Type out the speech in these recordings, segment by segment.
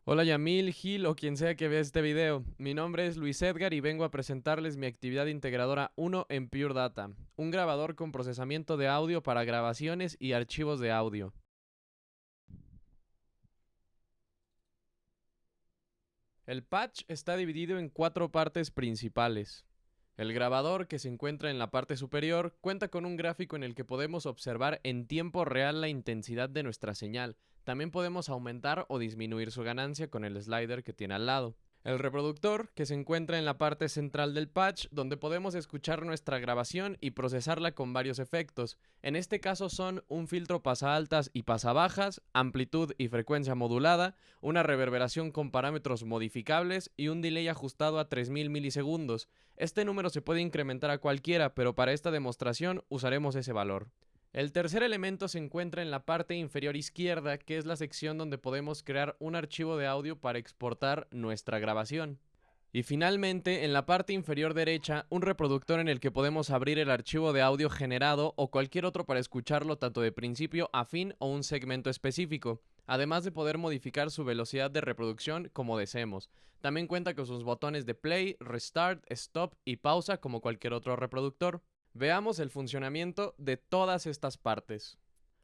Hola Yamil, Gil o quien sea que vea este video. Mi nombre es Luis Edgar y vengo a presentarles mi actividad integradora 1 en Pure Data, un grabador con procesamiento de audio para grabaciones y archivos de audio. El patch está dividido en 4 partes principales. El grabador, que se encuentra en la parte superior, cuenta con un gráfico en el que podemos observar en tiempo real la intensidad de nuestra señal. También podemos aumentar o disminuir su ganancia con el slider que tiene al lado. El reproductor, que se encuentra en la parte central del patch, donde podemos escuchar nuestra grabación y procesarla con varios efectos. En este caso son un filtro pasa altas y pasa bajas, amplitud y frecuencia modulada, una reverberación con parámetros modificables y un delay ajustado a 3000 milisegundos. Este número se puede incrementar a cualquiera, pero para esta demostración usaremos ese valor. El tercer elemento se encuentra en la parte inferior izquierda, que es la sección donde podemos crear un archivo de audio para exportar nuestra grabación. Y finalmente, en la parte inferior derecha, un reproductor en el que podemos abrir el archivo de audio generado o cualquier otro para escucharlo tanto de principio a fin o un segmento específico, además de poder modificar su velocidad de reproducción como deseemos. También cuenta con sus botones de play, restart, stop y pausa como cualquier otro reproductor. Veamos el funcionamiento de todas estas partes.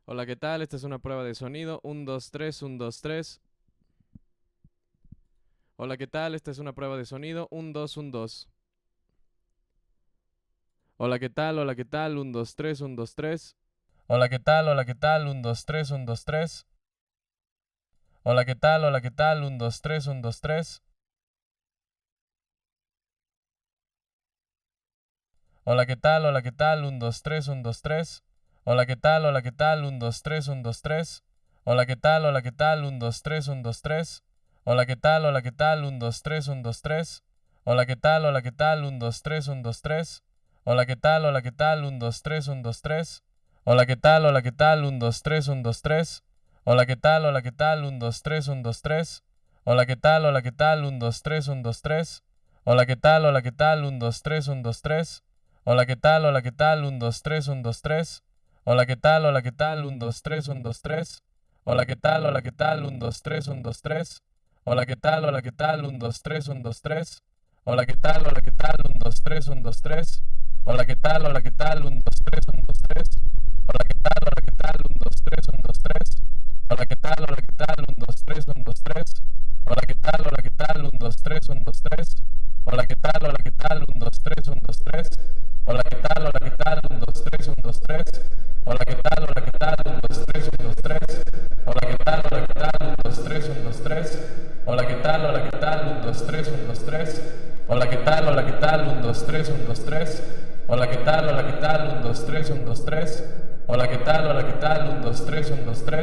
Hola, ¿qué tal? Esta es una prueba de sonido. 1, 2, 3, 1, 2, 3. Hola, ¿qué tal? Esta es una prueba de sonido. 1, 2, 1, 2. Hola, ¿qué tal? Hola, ¿qué tal? 1, 2, 3, 1, 2, 3. Hola, ¿qué tal? Hola, ¿qué tal? 1, 2, 3, 1, 2, 3. Hola, ¿qué tal? Hola, ¿qué tal? 1, 2, 3, 1, 2, 3. Hola, ¿qué tal? Hola, ¿qué tal? 1, 2, 3, 1, 2, 3. Hola, ¿qué tal? Hola, ¿qué tal? 1, 2, 3, 1, 2, 3. Hola, ¿qué tal? Hola, ¿qué tal? 1, 2, 3, 1, 2, 3. Hola, ¿qué tal? Hola, ¿qué tal? 1, 2, 3, 1, 2, 3. Hola, ¿qué tal? Hola, ¿qué tal? 1, 2, 3, 1, 2, 3. Hola, ¿qué tal? Hola, ¿qué tal? 1, 2, 3, 1, 2, 3. Hola, ¿qué tal? Hola, ¿qué tal? 1, 2, 3, 1, 2, 3. Hola, ¿qué tal? Hola, ¿qué tal? 1, 2, 3, 1, 2, 3. Hola, ¿qué tal? Hola, ¿qué tal? 1, 2, 3, 1, 2, 3. Hola, ¿qué tal? Hola, ¿qué tal? 1, 2, 3, 1, 2, 3. Hola, ¿qué tal? Hola, ¿qué tal? 1, 2, 3, 1, 2, 3. Hola, ¿qué tal? Hola, ¿qué tal? 1, 2, 3, 1, 2, 3. Hola, ¿qué tal? Hola, ¿qué tal? 1, 2, 3, 1, 2, 3. Hola, ¿qué tal? Hola, ¿qué tal? 1, 2, 3, 1, 2, 3. Hola, ¿qué tal? Hola, ¿qué tal? 1, 2, 3, 1, 2, 3. Hola, ¿qué tal? Hola, ¿qué tal? 1, 2, 3, 1, 2, 3. Hola, ¿qué tal? Hola, ¿qué tal? 1, 2, 3, 1, 2, 3. Hola, ¿qué tal? Hola, ¿qué tal? 1, 2, 3, 1, 2, 3. Hola, ¿qué tal? Hola, ¿qué tal? 1, 2, 3, 1, 2, 3. Hola, ¿qué tal? Hola, ¿qué tal? 1, 2, 3, 1, 2, 3. Hola, ¿qué tal? Hola, ¿qué tal? 1, 2, 3, 1, 2, 3. Hola, ¿qué tal? Hola, ¿qué tal? 1, 2, 3, 1, 2, 3. Hola, ¿qué tal? Hola, ¿qué tal? 1, 2, 3, 1, 2, 3. Hola, ¿qué tal? Hola, ¿qué tal? 1, 2, 3, 1, 2, 3. Hola, ¿qué tal? Hola, ¿qué tal? 1, 2, 3, 1, 2, 3. Hola, ¿qué tal? Hola, ¿qué tal? 1, 2, 3, 1, 2, 3. Hola, ¿qué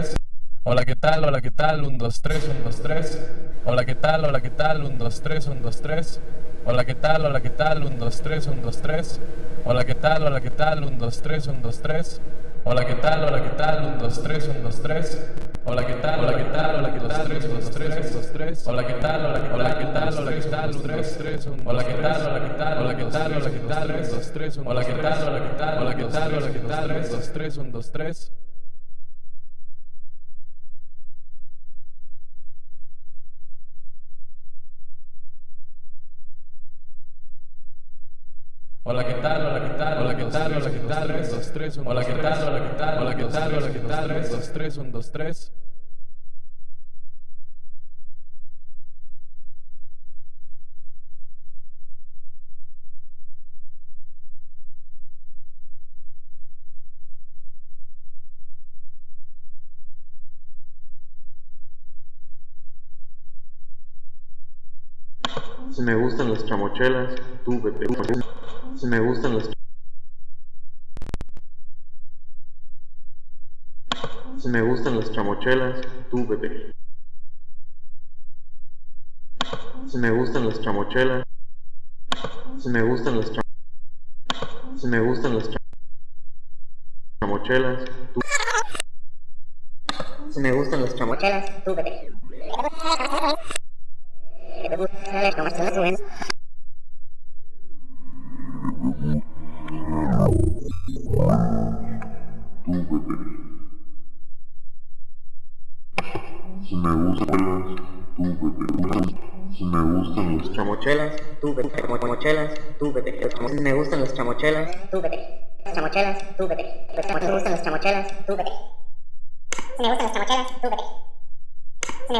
tal? Hola, ¿qué tal? 1, 2, 3, 1, 2, 3. Hola, ¿qué tal? Hola, ¿qué tal? 1, 2, 3, 1, 2, 3. Hola, ¿qué tal? Hola, ¿qué tal? 1, 2, 3, 1, 2, 3. Hola, ¿qué tal? Hola, ¿qué tal? 1, 2, 3, 1, 2, 3. Hola, ¿qué tal? Hola, ¿qué tal? 1, 2, 3, 1, 2, 3. Hola, ¿qué tal? Hola, ¿qué tal? 1, 2, 3, 1, 2, 3. Hola, ¿qué tal? Hola, ¿qué tal? Hola, ¿qué tal? 3, 2, 3, 2, 3. Hola, ¿qué tal? Hola, ¿qué tal? Hola, ¿qué tal? Hola, ¿qué tal? 1, 3, 3, 1. Hola, ¿qué tal? Hola, ¿qué tal? Hola, ¿qué tal? Hola, ¿qué tal? 3, 2, 3, 1. Hola, ¿qué tal? Hola, ¿qué tal? Hola, ¿qué tal? Hola, ¿qué tal? 3, 2, 3, 1, 2, 3. Hola, ¿qué tal? Hola, ¿qué tal? Hola, ¿qué tal? Hola, ¿qué tal? 3, 2, 3, 1, hola, ¿qué tal? Hola, ¿qué tal? Hola, ¿qué tal? Hola, ¿qué tal? 3, 2, 3, 1, 2, 3. Si me gustan las chamochelas, tú vete. Si me gustan las Si me gustan las chamochelas, tú vete. Si me gustan las chamochelas, si me gustan las si me gustan las chamochelas, tú. Si me gustan las chamochelas, tú vete. Si me gustan las, tú Me gustan los chamochelas, tú vete. Chamochelas, tú vete. Me gustan los chamochelas, tú vete. Chamochelas, tú vete. Me gustan los chamochelas, tú vete. Me gustan los chamochelas, tú vete. Me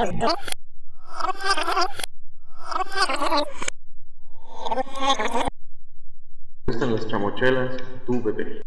gustan los chamochelas, tú vete.